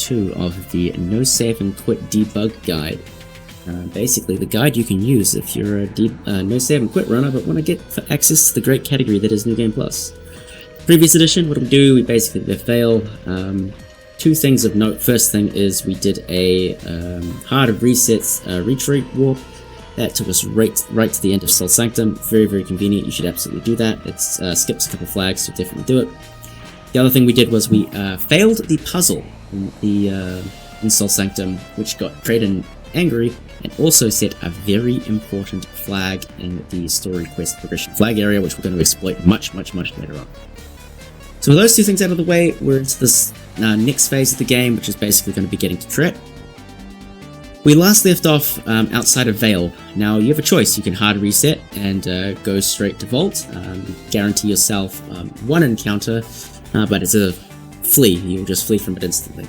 2 of the No Save and Quit Debug Guide. Basically, the guide you can use if you're a No Save and Quit runner but want to get access to the great category that is New Game Plus. Previous edition, what we do, we basically did a fail. 2 things of note. First thing is we did a hard resets retreat warp. That took us right to the end of Soul Sanctum. Very, very convenient. You should absolutely do that. It skips a couple flags, so definitely do it. The other thing we did was we failed the puzzle in Soul Sanctum, which got Kraden angry, and also set a very important flag in the story quest progression flag area, which we're going to exploit much later on. So with those 2 things out of the way, we're into this next phase of the game, which is basically going to be getting to Tret. We last left off outside of Vale. Now you have a choice. You can hard reset and go straight to Vault, guarantee yourself 1 encounter, but it's a flee. You'll just flee from it instantly.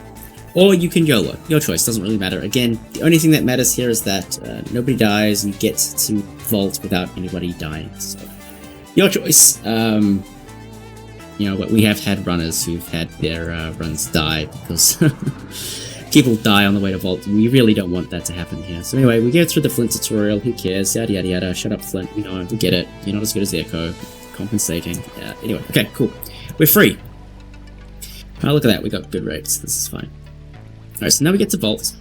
Or you can YOLO. Your choice, doesn't really matter. Again, the only thing that matters here is that nobody dies. You get to Vault without anybody dying. So, your choice. But we have had runners who've had their runs die because people die on the way to Vault. We really don't want that to happen here. So anyway, we go through the Flint tutorial. Who cares? Yada yada yada. Shut up, Flint. We get it. You're not as good as Echo. Compensating. Yeah. Anyway, okay, cool. We're free. Oh, look at that. We got good rates. This is fine. Alright, so now we get to Vault.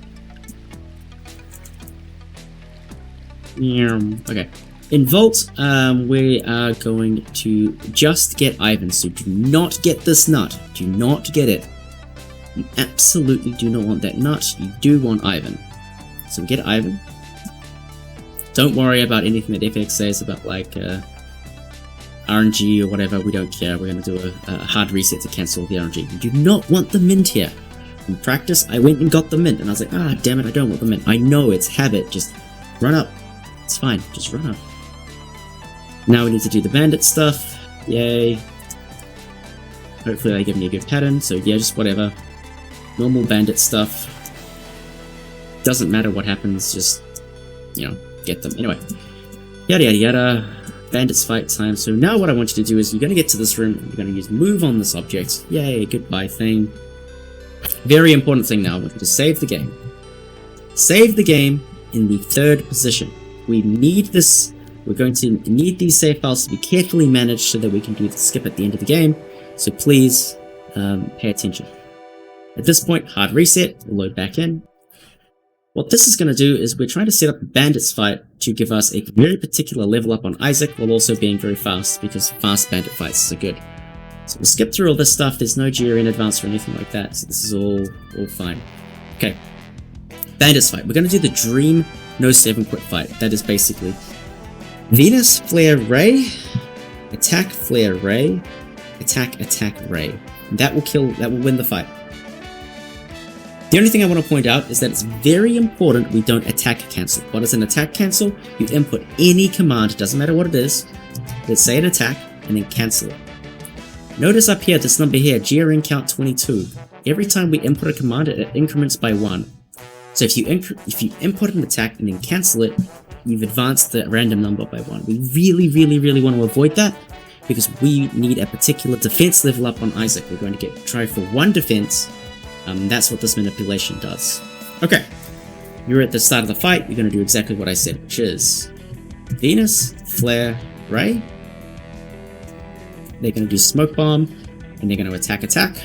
Okay. In Vault, we are going to just get Ivan, so do not get this nut. Do not get it. You absolutely do not want that nut. You do want Ivan. So we get Ivan. Don't worry about anything that FX says about, like, RNG or whatever. We don't care. We're going to do a hard reset to cancel the RNG. You do not want the mint here. In practice, I went and got the mint, and I was like, damn it, I don't want the mint. I know, it's habit. Just run up. It's fine. Just run up. Now we need to do the bandit stuff. Yay. Hopefully they give me a good pattern. So yeah, just whatever. Normal bandit stuff. Doesn't matter what happens, just, get them. Anyway. Yada yada yada. Bandits fight time. So now what I want you to do is you're going to get to this room. You're going to use move on this object. Yay, goodbye thing. Very important thing now. I want you to save the game. Save the game in the 3rd position. We need this. We're going to need these save files to be carefully managed so that we can do the skip at the end of the game. So please pay attention. At this point, hard reset. We'll load back in. What this is going to do is we're trying to set up a bandits fight to give us a very particular level up on Isaac while also being very fast, because fast bandit fights are good. So we'll skip through all this stuff. There's no GR in advance or anything like that, so this is all fine. Okay. Bandits fight. We're going to do the Dream No 7 Quit fight. That is basically Venus, Flare, Ray, attack, Flare, Ray, attack, attack, Ray. And that will win the fight. The only thing I want to point out is that it's very important we don't attack cancel. What is an attack cancel? You input any command, doesn't matter what it is, let's say an attack, and then cancel it. Notice up here, this number here, GRN count 22. Every time we input a command, it increments by 1. So if you input an attack and then cancel it, you've advanced the random number by 1. We really want to avoid that, because we need a particular defense level up on Isaac. We're going to try for 1 defense. That's what this manipulation does. Okay, you're at the start of the fight. You're going to do exactly what I said, which is Venus, Flare, Ray. They're going to do Smoke Bomb, and they're going to attack, attack.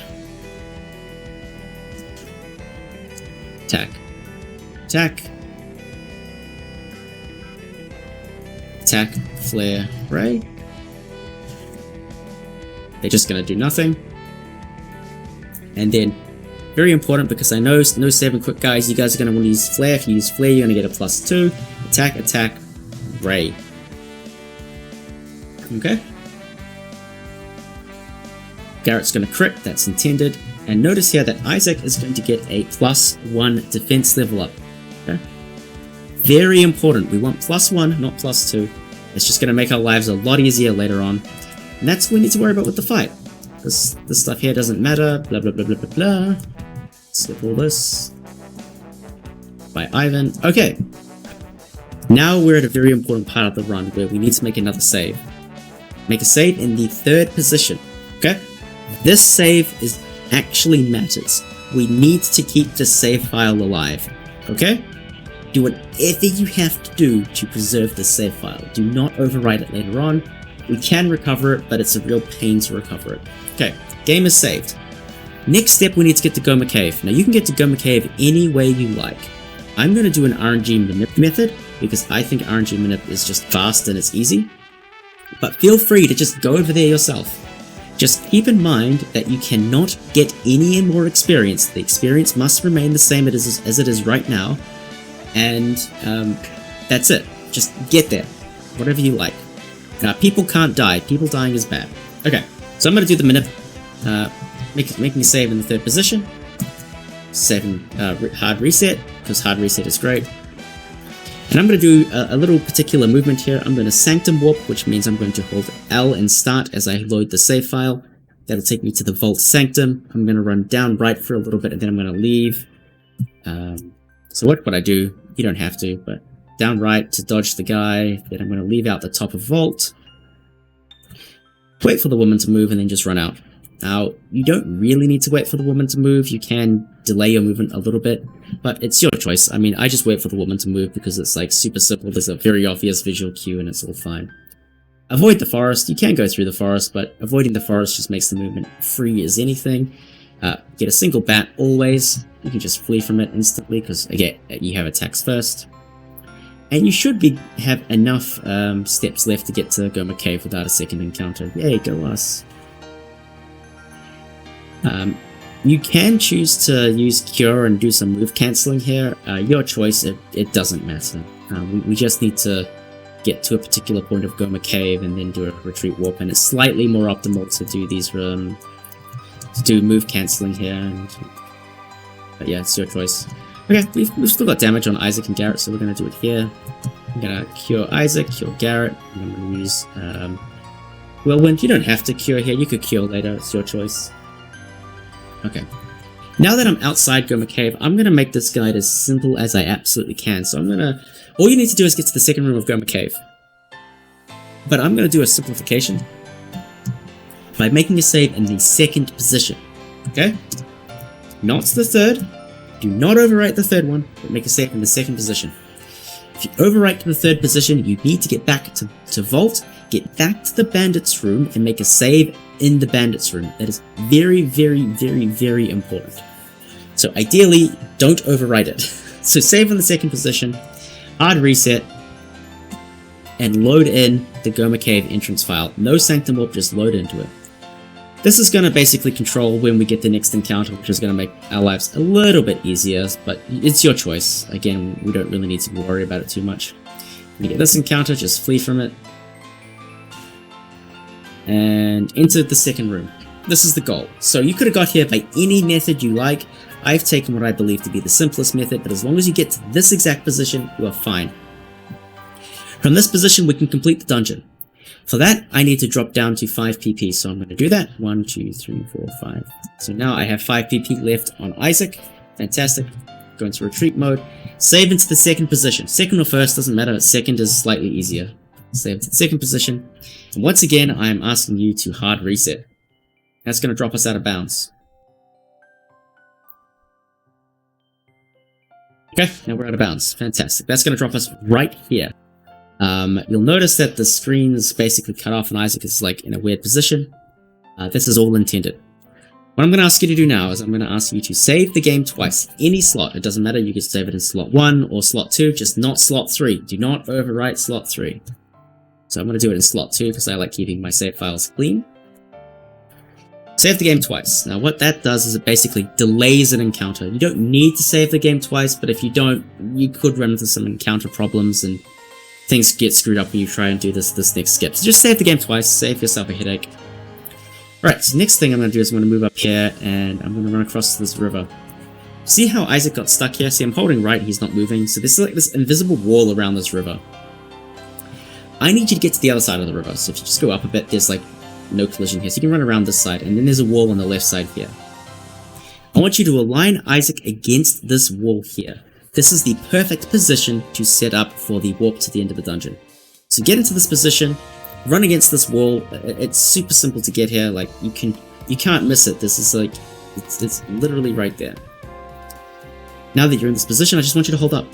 Attack. Attack. Attack, Flare, Ray. They're just going to do nothing. And then, very important, because I know no 7 quick guys, you guys are going to want to use Flare. If you use Flare, you're going to get a +2. Attack, attack, Ray. Okay? Garrett's going to crit, that's intended. And notice here that Isaac is going to get a +1 defense level up. Okay? Very important. We want +1, not +2. It's just going to make our lives a lot easier later on. And that's what we need to worry about with the fight. This stuff here doesn't matter. Blah, blah, blah, blah, blah, blah. Skip all this. By Ivan. Okay. Now we're at a very important part of the run where we need to make another save. Make a save in the 3rd position. Okay? This save actually matters. we need to keep the save file alive, okay? Do whatever you have to do to preserve the save file. Do not overwrite it later on. We can recover it, but it's a real pain to recover it. Okay, game is saved. Next step, we need to get to Goma Cave. Now, you can get to Goma Cave any way you like. I'm going to do an RNG manip method, because I think RNG manip is just fast and it's easy. But feel free to just go over there yourself. Just keep in mind that you cannot get any more experience. The experience must remain the same as it is right now. And that's it. Just get there. Whatever you like. People can't die. People dying is bad. Okay, so I'm going to do the manip. Making a save in the third position. Saving hard reset, because hard reset is great. And I'm going to do a little particular movement here. I'm going to sanctum warp, which means I'm going to hold L and start as I load the save file. That'll take me to the vault sanctum. I'm going to run down right for a little bit, and then I'm going to leave. So what would I do? You don't have to, but down right to dodge the guy. Then I'm going to leave out the top of vault. Wait for the woman to move, and then just run out. Now, you don't really need to wait for the woman to move. You can delay your movement a little bit, but it's your choice. I mean, I just wait for the woman to move because it's like super simple. There's a very obvious visual cue and it's all fine. Avoid the forest. You can go through the forest, but avoiding the forest just makes the movement free as anything. Get a single bat always. You can just flee from it instantly because, again, you have attacks first. And you should have enough steps left to get to Goma Cave without a second encounter. Yay, go us. You can choose to use Cure and do some move cancelling here. Your choice, it doesn't matter. We just need to get to a particular point of Goma Cave and then do a retreat warp, and it's slightly more optimal to do these to do move cancelling here. But yeah, it's your choice. Okay, we've still got damage on Isaac and Garrett, so we're going to do it here. I'm going to cure Isaac, cure Garrett, and I'm going to use Whirlwind. You don't have to cure here, you could cure later, it's your choice. Okay, now that I'm outside Goma Cave, I'm going to make this guide as simple as I absolutely can. So all you need to do is get to the second room of Goma Cave. But I'm going to do a simplification by making a save in the second position. Okay? Not the third. Do not overwrite the third one, but make a save in the second position. If you overwrite to the third position, you need to get back to Vault, get back to the Bandits room, and make a save in the Bandits room. That is very, very, very, very important. So ideally, don't overwrite it. So save in the second position, hard reset, and load in the Goma Cave entrance file. No Sanctum Warp, just load into it. This is going to basically control when we get the next encounter, which is going to make our lives a little bit easier, but it's your choice. Again, we don't really need to worry about it too much. When you get this encounter, just flee from it. And enter the second room. This is the goal. So you could have got here by any method you like. I've taken what I believe to be the simplest method, but as long as you get to this exact position, you are fine. From this position, we can complete the dungeon. For that, I need to drop down to 5 PP, so I'm going to do that. 1, 2, 3, 4, 5. So now I have 5 PP left on Isaac. Fantastic. Go into retreat mode. Save into the second position. Second or first, doesn't matter. Second is slightly easier. Save to the second position. And once again, I am asking you to hard reset. That's going to drop us out of bounds. Okay, now we're out of bounds. Fantastic. That's going to drop us right here. You'll notice that the screen is basically cut off and Isaac is like in a weird position. This is all intended. What I'm going to ask you to do now is I'm going to ask you to save the game twice. Any slot. It doesn't matter. You can save it in slot 1 or slot 2, just not slot 3. Do not overwrite slot 3. So I'm going to do it in slot 2 because I like keeping my save files clean. Save the game twice. Now what that does is it basically delays an encounter. You don't need to save the game twice, but if you don't, you could run into some encounter problems and things get screwed up when you try and do this next skip. So just save the game twice, save yourself a headache. Alright, so next thing I'm going to do is I'm going to move up here and I'm going to run across this river. See how Isaac got stuck here? See, I'm holding right, he's not moving. So this is like this invisible wall around this river. I need you to get to the other side of the river. So if you just go up a bit, there's like no collision here. So you can run around this side and then there's a wall on the left side here. I want you to align Isaac against this wall here. This is the perfect position to set up for the warp to the end of the dungeon. So get into this position, run against this wall. It's super simple to get here. Like you can't miss it. This is like It's literally right there. Now that you're in this position, I just want you to hold up.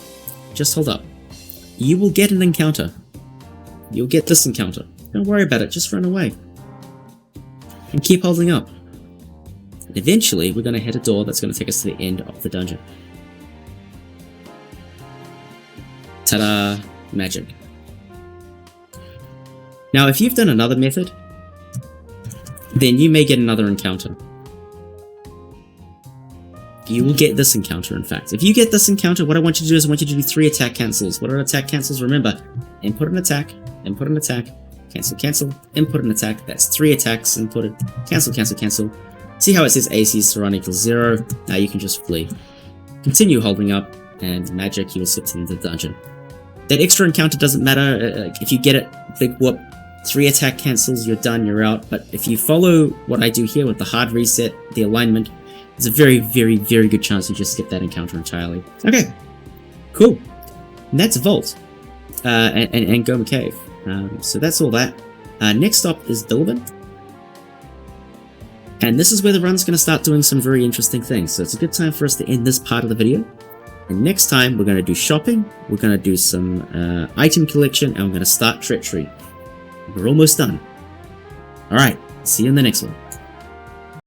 Just hold up. You will get an encounter. You'll get this encounter. Don't worry about it, just run away. And keep holding up. And eventually, we're going to hit a door that's going to take us to the end of the dungeon. Ta-da! Magic. Now, if you've done another method, then you may get another encounter. You will get this encounter, in fact. If you get this encounter, what I want you to do is I want you to do 3 attack cancels. What are attack cancels? Remember, input an attack, cancel, cancel, input an attack. That's 3 attacks inputted, cancel, cancel, cancel. See how it says AC surround equals 0? Now you can just flee. Continue holding up, and magic, you will slip into the dungeon. That extra encounter doesn't matter. If you get it, big whoop. 3 attack cancels, you're done, you're out. But if you follow what I do here with the hard reset, the alignment, there's a very, very, very good chance you just skip that encounter entirely. Okay, cool. And that's Vault and Goma Cave. So that's all that. Next stop is Building. And this is where the run's going to start doing some very interesting things. So it's a good time for us to end this part of the video. And next time, we're going to do shopping, we're going to do some item collection, and we're going to start treachery. We're almost done. Alright, see you in the next one.